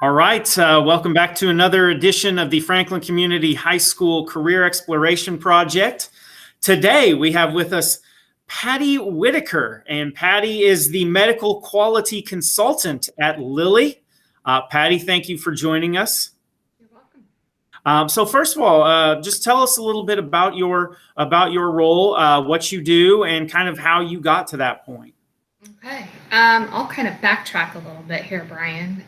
All right, welcome back to another edition of the Franklin Community High School Career Exploration Project. Today we have with us Patty Whitaker, and Patty is the medical quality consultant at Lilly. Patty, thank you for joining us. You're welcome. So first of all, just tell us a little bit about your role, what you do, and kind of how you got to that point. Okay. I'll kind of backtrack a little bit here, Brian.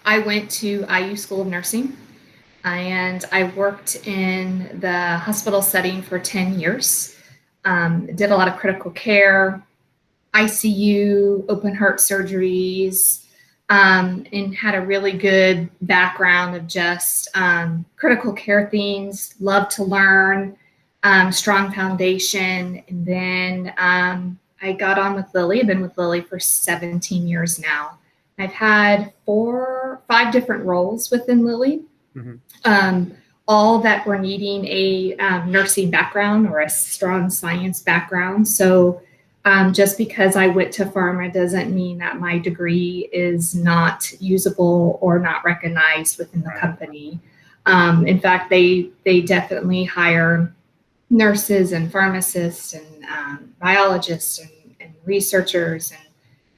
I went to IU School of Nursing, and I worked in the hospital setting for 10 years. Did a lot of critical care, ICU, open heart surgeries, and had a really good background of just critical care things, love to learn, strong foundation. And then I got on with Lilly. I've been with Lilly for 17 years now. I've had 5 different roles within Lilly, all that were needing a nursing background or a strong science background. So just because I went to pharma doesn't mean that my degree is not usable or not recognized within the company. In fact, they definitely hire nurses and pharmacists and biologists and researchers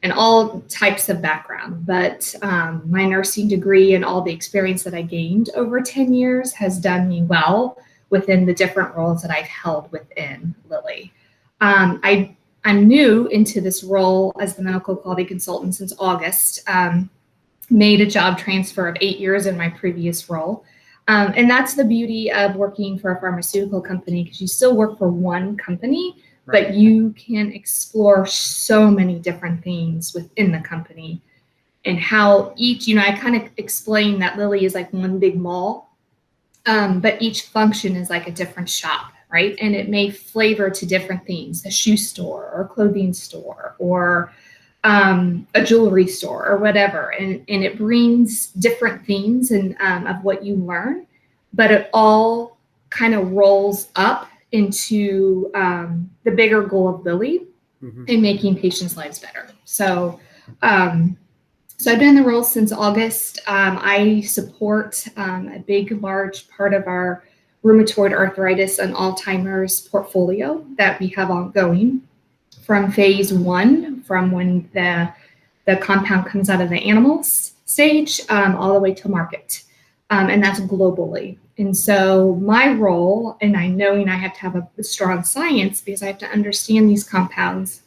and all types of background. But my nursing degree and all the experience that I gained over 10 years has done me well within the different roles that I've held within Lilly. I'm new into this role as the medical quality consultant since August, made a job transfer of 8 years in my previous role. And that's the beauty of working for a pharmaceutical company, because you still work for one company, but you can explore so many different things within the company and how each, I kind of explain that Lilly is like one big mall, but each function is like a different shop, right? And it may flavor to different things, a shoe store or clothing store or a jewelry store or whatever. And it brings different themes and of what you learn, but it all kind of rolls up into the bigger goal of Lilly in making patients' lives better. So I've been in the role since August. I support a large part of our rheumatoid arthritis and Alzheimer's portfolio that we have ongoing from phase 1, from when the compound comes out of the animals stage all the way to market. And that's globally. And so my role, and I have to have a strong science because I have to understand these compounds,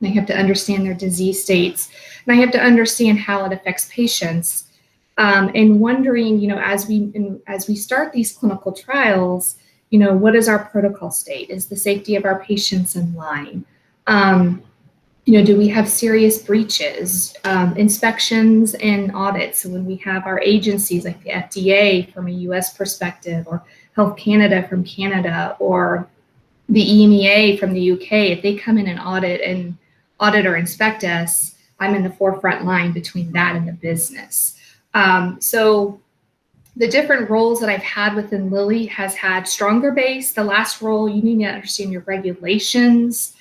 and I have to understand their disease states, and I have to understand how it affects patients. And wondering, as we start these clinical trials, what is our protocol state? Is the safety of our patients in line? Do we have serious breaches, inspections and audits? So when we have our agencies like the FDA from a US perspective, or Health Canada from Canada, or the EMEA from the UK, if they come in and audit or inspect us, I'm in the forefront line between that and the business. So the different roles that I've had within Lilly has had stronger base. The last role, you need to understand your regulations.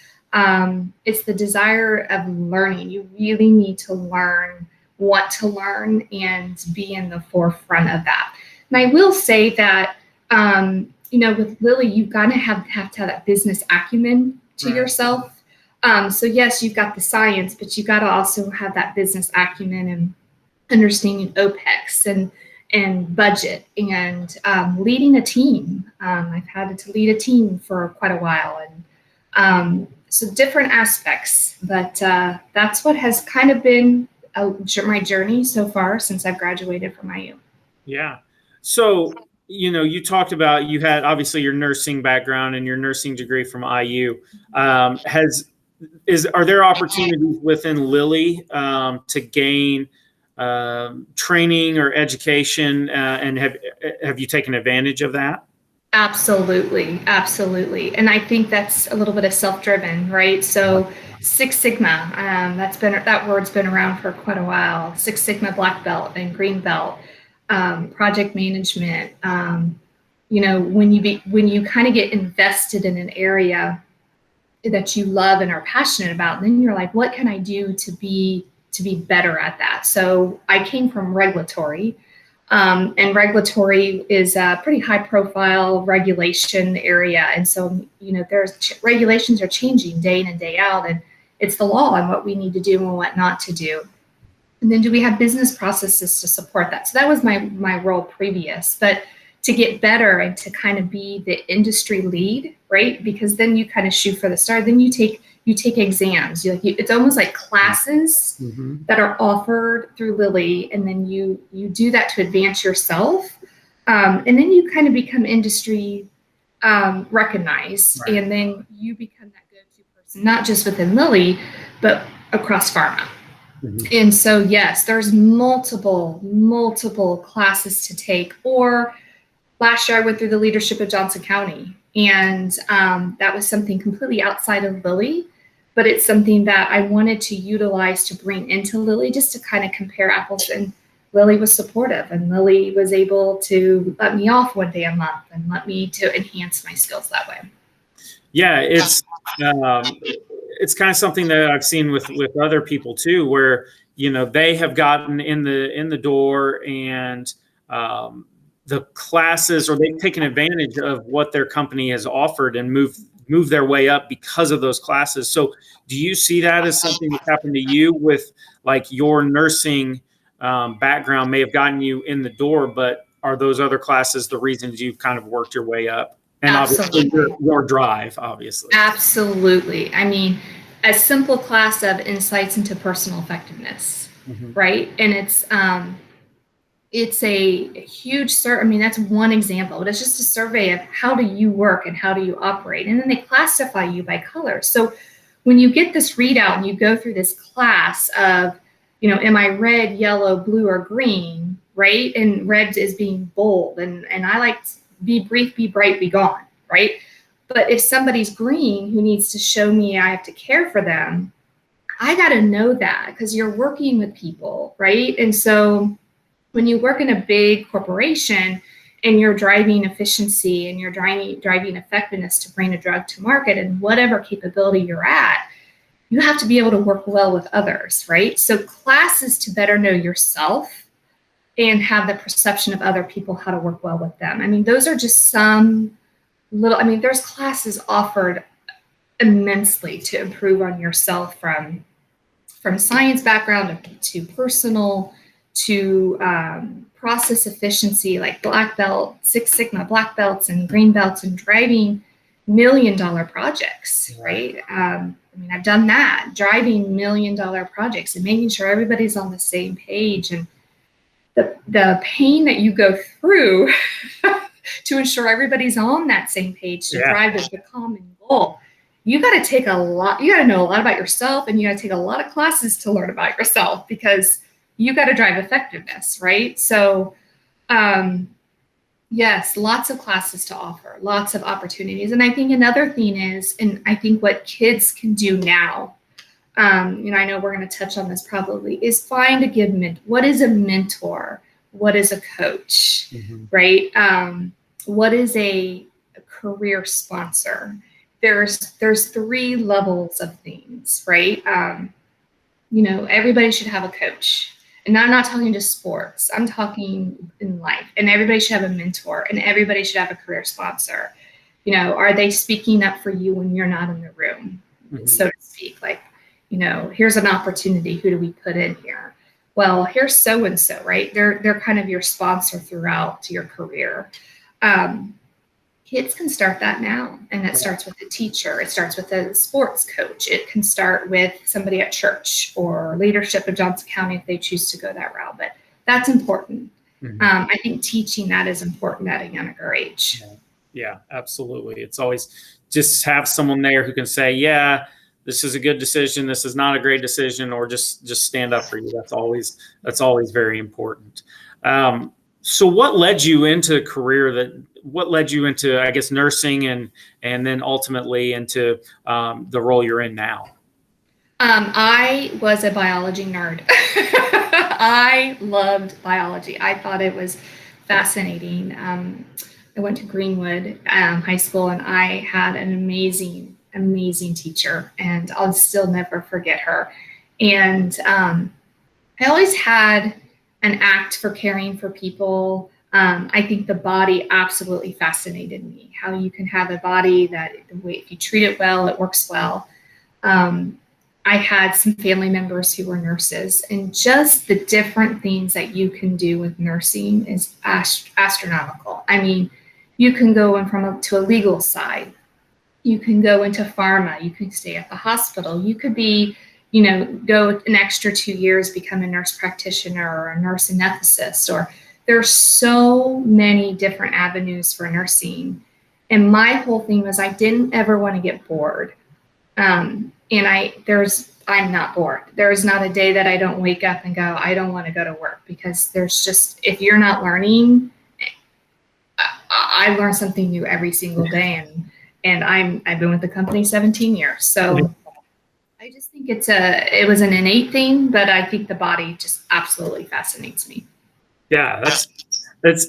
It's the desire of learning. You really need to learn, want to learn, and be in the forefront of that. And I will say that, with Lilly, you've got to have that business acumen to yourself. So yes, you've got the science, but you've got to also have that business acumen and understanding OPEX and budget and leading a team. I've had to lead a team for quite a while, and so different aspects, but that's what has kind of been my journey so far since I've graduated from IU. Yeah. So, you talked about, you had obviously your nursing background and your nursing degree from IU. Are there opportunities within Lilly to gain training or education, and have you taken advantage of that? Absolutely. And I think that's a little bit of self-driven, right? So Six Sigma, that word's been around for quite a while. Six Sigma black belt and green belt, project management. When you kind of get invested in an area that you love and are passionate about, then you're like, what can I do to be be better at that. So I came from regulatory, and regulatory is a pretty high profile regulation area. And so, regulations are changing day in and day out, and it's the law and what we need to do and what not to do. And then do we have business processes to support that? So that was my role previous, but to get better and to kind of be the industry lead, right? Because then you kind of shoot for the star. Then you take exams. It's almost like classes that are offered through Lilly, and then you do that to advance yourself, and then you kind of become industry recognized, right. And then you become that go-to person, not just within Lilly, but across pharma. And so, yes, there's multiple classes to take. Or last year I went through the leadership of Johnson County, and that was something completely outside of Lilly, but it's something that I wanted to utilize to bring into Lilly just to kind of compare apples. And Lilly was supportive, and Lilly was able to let me off one day a month and let me to enhance my skills that way. Yeah, it's kind of something that I've seen with other people too, where they have gotten in the door, and the classes, or they've taken advantage of what their company has offered and move their way up because of those classes. So do you see that as something that's happened to you with like your nursing background may have gotten you in the door, but are those other classes the reasons you've kind of worked your way up? And Absolutely. obviously your drive, obviously. Absolutely. I mean, a simple class of insights into personal effectiveness, right? And it's a huge I mean, that's one example, but it's just a survey of how do you work and how do you operate. And then they classify you by color. So when you get this readout and you go through this class of, am I red, yellow, blue, or green, right? And red is being bold. And I like be brief, be bright, be gone, right? But if somebody's green who needs to show me I have to care for them, I got to know that, because you're working with people, right? And so when you work in a big corporation and you're driving efficiency and you're driving effectiveness to bring a drug to market and whatever capability you're at, you have to be able to work well with others, right? So classes to better know yourself and have the perception of other people, how to work well with them. I mean, those are just some there's classes offered immensely to improve on yourself, from science background to personal, to process efficiency, like black belt, Six Sigma black belts and green belts, and driving $1 million projects, right? I've done that, driving $1 million projects and making sure everybody's on the same page, and the pain that you go through to ensure everybody's on that same page to drive the common goal. You got to know a lot about yourself, and you got to take a lot of classes to learn about yourself, because you got to drive effectiveness, right? So, yes, lots of classes to offer, lots of opportunities. And I think another thing is, and I think what kids can do now, I know we're going to touch on this probably, is find what is a mentor? What is a coach, right? What is a career sponsor? There's 3 levels of things, right? Everybody should have a coach. And I'm not talking just sports. I'm talking in life. And everybody should have a mentor, and everybody should have a career sponsor. Are they speaking up for you when you're not in the room, so to speak? Like, here's an opportunity. Who do we put in here? Well, here's so-and-so, right? They're kind of your sponsor throughout your career. Kids can start that now, and it starts with a teacher. It starts with a sports coach. It can start with somebody at church or leadership of Johnson County if they choose to go that route. But that's important. I think teaching that is important at a younger age. Yeah, absolutely. It's always just have someone there who can say, yeah, this is a good decision, this is not a great decision, or just stand up for you. That's always very important. So what led you into a career what led you into, I guess, nursing and then ultimately into the role you're in now? I was a biology nerd. I loved biology. I thought it was fascinating. I went to Greenwood High School, and I had an amazing teacher, and I'll still never forget her. And I always had an act for caring for people. I think the body absolutely fascinated me. How you can have a body that, if you treat it well, it works well. I had some family members who were nurses, and just the different things that you can do with nursing is astronomical. I mean, you can go to a legal side. You can go into pharma. You can stay at the hospital. You could be, go an extra 2 years, become a nurse practitioner or a nurse anesthetist, or there's so many different avenues for nursing. And my whole thing was I didn't ever want to get bored. I'm not bored. There's not a day that I don't wake up and go, I don't want to go to work, because if you're not learning, I learn something new every single day. And I've been with the company 17 years. So I just think it was an innate thing, but I think the body just absolutely fascinates me. Yeah, that's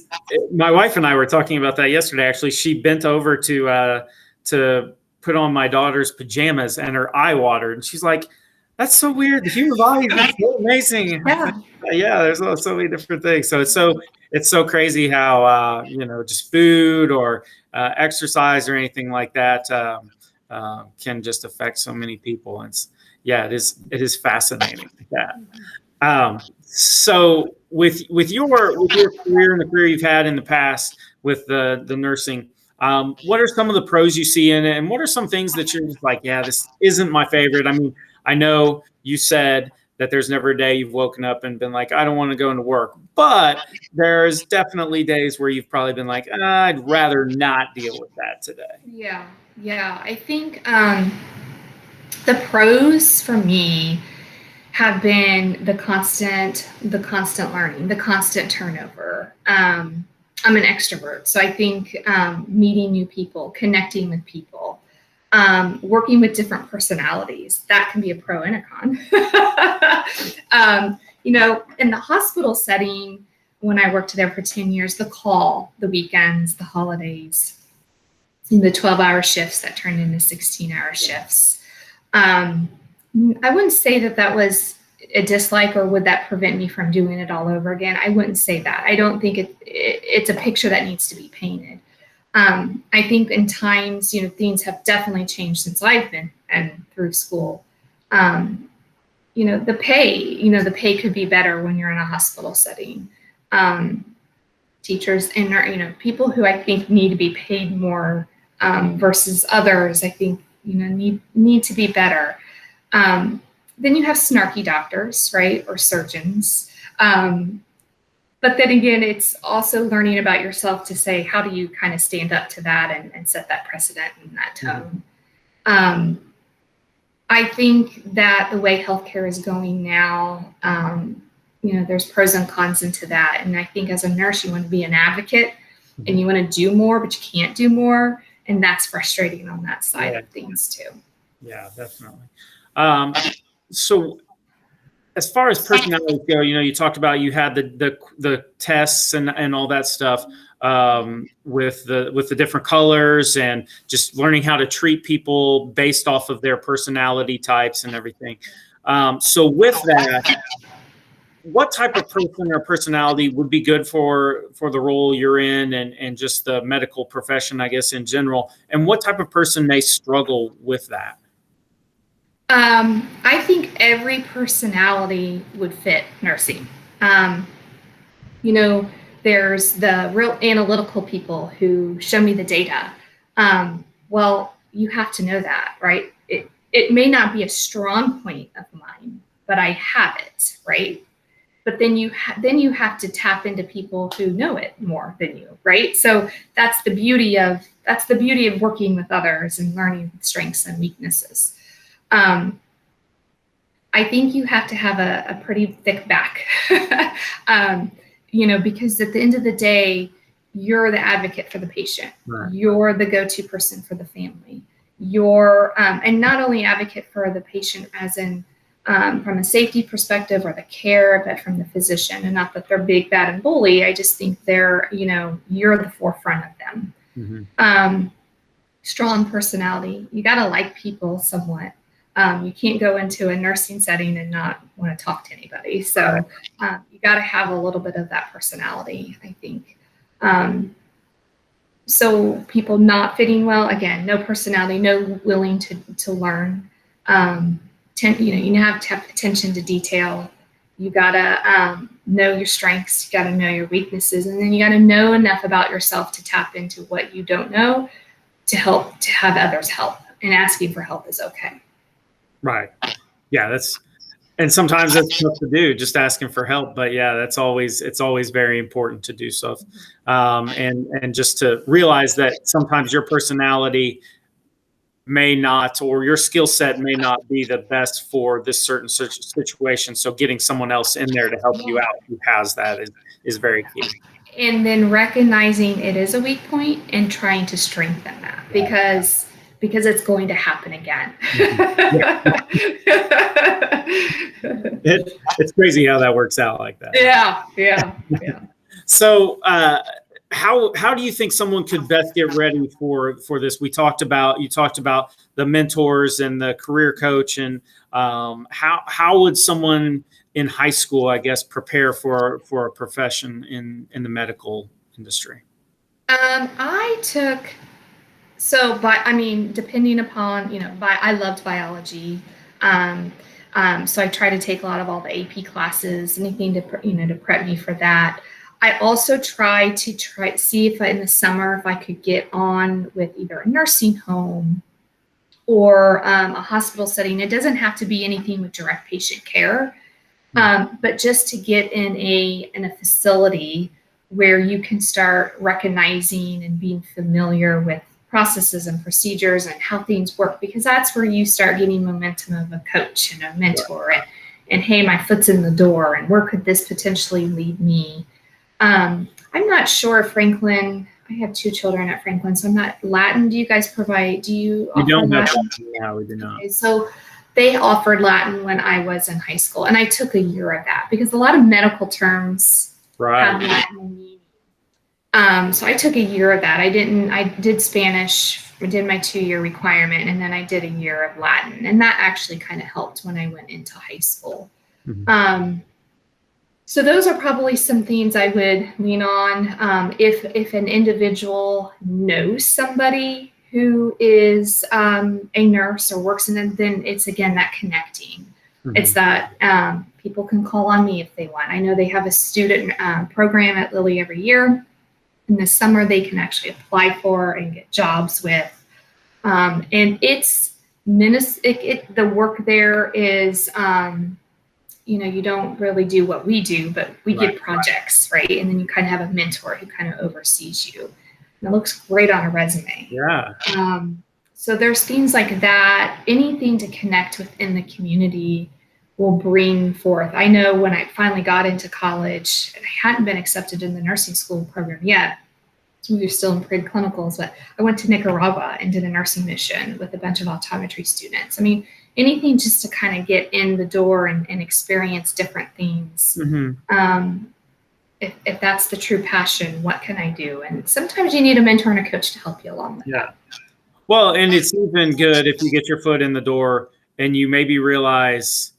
my wife and I were talking about that yesterday. Actually, she bent over to put on my daughter's pajamas, and her eye watered. And she's like, "That's so weird. The human body is so amazing." Yeah. Yeah, there's so many different things. So it's so crazy how just food or exercise or anything like that can just affect so many people. And it is fascinating. Yeah. So with your career and the career you've had in the past with the nursing, what are some of the pros you see in it, and what are some things that you're just like, yeah, this isn't my favorite? I mean, I know you said that there's never a day you've woken up and been like, I don't want to go into work, but there's definitely days where you've probably been like, I'd rather not deal with that today. Yeah. I think the pros for me have been the constant learning, the constant turnover. I'm an extrovert, so I think meeting new people, connecting with people, working with different personalities, that can be a pro and a con. In the hospital setting, when I worked there for 10 years, the weekends, the holidays, the 12-hour shifts that turned into 16-hour shifts. I wouldn't say that was a dislike, or would that prevent me from doing it all over again? I wouldn't say that. I don't think it's a picture that needs to be painted. I think in times, things have definitely changed since I've been through school. The pay could be better when you're in a hospital setting. Teachers and people who I think need to be paid more versus others, I think need to be better. Then you have snarky doctors, right, or surgeons. But then again, it's also learning about yourself to say, how do you kind of stand up to that and set that precedent and that tone? I think that the way healthcare is going now, there's pros and cons into that. And I think as a nurse, you want to be an advocate and you want to do more, but you can't do more. And that's frustrating on that side of things too. Yeah, definitely. So as far as personalities go, you talked about you had the tests and all that stuff with the different colors and just learning how to treat people based off of their personality types and everything. So with that, what type of person or personality would be good for the role you're in and just the medical profession, I guess, in general? And what type of person may struggle with that? I think every personality would fit nursing. There's the real analytical people who show me the data. Well, you have to know that, right? It may not be a strong point of mine, but I have it, right? But then you have to tap into people who know it more than you, right? So that's the beauty of working with others and learning strengths and weaknesses. I think you have to have a pretty thick back, because at the end of the day, you're the advocate for the patient. Right. You're the go-to person for the family. You're, and not only advocate for the patient as in from a safety perspective or the care, but from the physician. And not that they're big, bad, and bully. I just think they're, you're the forefront of them. Mm-hmm. Strong personality. You got to like people somewhat. You can't go into a nursing setting and not want to talk to anybody. So you got to have a little bit of that personality, I think. So people not fitting well, again, no personality, no willing to learn. You have to have attention to detail. You gotta know your strengths. You gotta know your weaknesses, and then you gotta know enough about yourself to tap into what you don't know to have others help. And asking for help is okay. Right. Yeah, and sometimes that's tough to do, just asking for help. But yeah, it's always very important to do so. And just to realize that sometimes your personality may not, or your skill set may not be the best for this certain situation. So getting someone else in there to help you out who has that is very key. And then recognizing it is a weak point and trying to strengthen that because it's going to happen again. It's crazy how that works out like that. Yeah. So how do you think someone could best get ready for this? You talked about the mentors and the career coach, and how would someone in high school, I guess, prepare for a profession in the medical industry? Depending upon, I loved biology. So I try to take a lot of all the AP classes, anything to prep me for that. I also try to see if in the summer, if I could get on with either a nursing home or a hospital setting. It doesn't have to be anything with direct patient care, but just to get in a facility where you can start recognizing and being familiar with processes and procedures and how things work, because that's where you start getting momentum of a coach and a mentor and hey, my foot's in the door and where could this potentially lead me? I'm not sure if Franklin, I have 2 children at Franklin, so I'm not Latin. Do you guys provide, We don't have Latin. Yeah, we do not. Okay, so they offered Latin when I was in high school, and I took a year of that because a lot of medical terms have Latin meaning. So I took a year of that. I did Spanish, I did my 2-year requirement, and then I did a year of Latin, and that actually kind of helped when I went into high school. So those are probably some things I would lean on. If an individual knows somebody who is a nurse or works in them, then it's again that connecting. It's that people can call on me if they want. I know they have a student program at Lilly every year. In the summer, they can actually apply for and get jobs with. And it's the work there is. You don't really do what we do, but we get projects, right? And then you kind of have a mentor who kind of oversees you. And it looks great on a resume. Yeah. So there's things like that. Anything to connect within the community will bring forth. I know when I finally got into college, I hadn't been accepted in the nursing school program yet. We were still in preclinicals, but I went to Nicaragua and did a nursing mission with a bunch of optometry students. I mean, anything just to kind of get in the door and experience different things. If that's the true passion, what can I do? And sometimes you need a mentor and a coach to help you along with that. Well, and it's even good if you get your foot in the door and you maybe realize,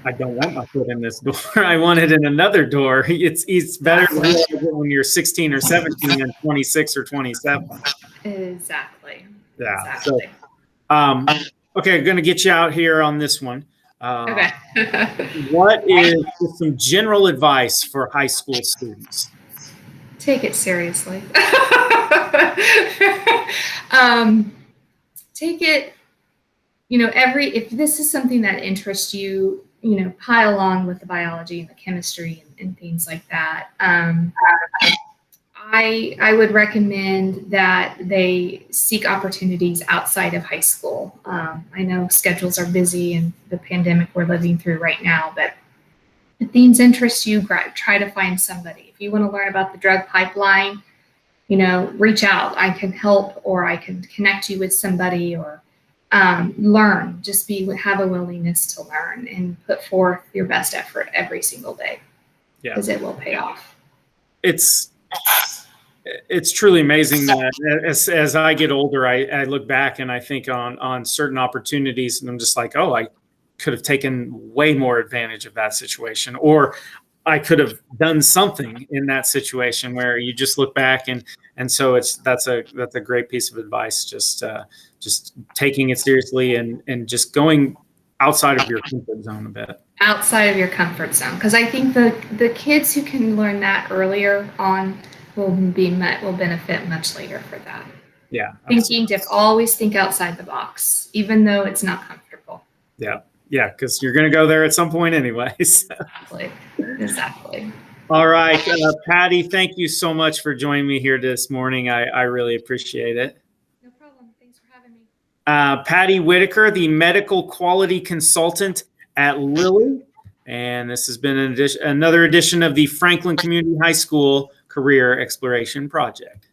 I don't want my foot in this door. I want it in another door. It's better to realize it when you're 16 or 17 than 26 or 27. Exactly. Yeah. Exactly. So, okay, I'm going to get you out here on this one. Okay. What is some general advice for high school students? Take it seriously. Take it, if this is something that interests you, pile on with the biology and the chemistry and things like that. I would recommend that they seek opportunities outside of high school. I know schedules are busy and the pandemic we're living through right now, but if things interest you, try to find somebody. If you want to learn about the drug pipeline, reach out. I can help, or I can connect you with somebody, or learn. Just have a willingness to learn and put forth your best effort every single day, because it will pay off. it's truly amazing that as I get older, I look back and I think on certain opportunities, and I'm just like, oh, I could have taken way more advantage of that situation, or I could have done something in that situation, where you just look back and so that's a great piece of advice. Just taking it seriously and just going outside of your comfort zone a bit. Outside of your comfort zone, because I think the kids who can learn that earlier on will benefit much later for that. Yeah, Always think outside the box, even though it's not comfortable. Yeah, because you're going to go there at some point anyways. Exactly. All right, Patty, thank you so much for joining me here this morning. I really appreciate it. No problem. Thanks for having me. Patty Whitaker, the medical quality consultant at Lilly. And this has been another edition of the Franklin Community High School Career Exploration Project.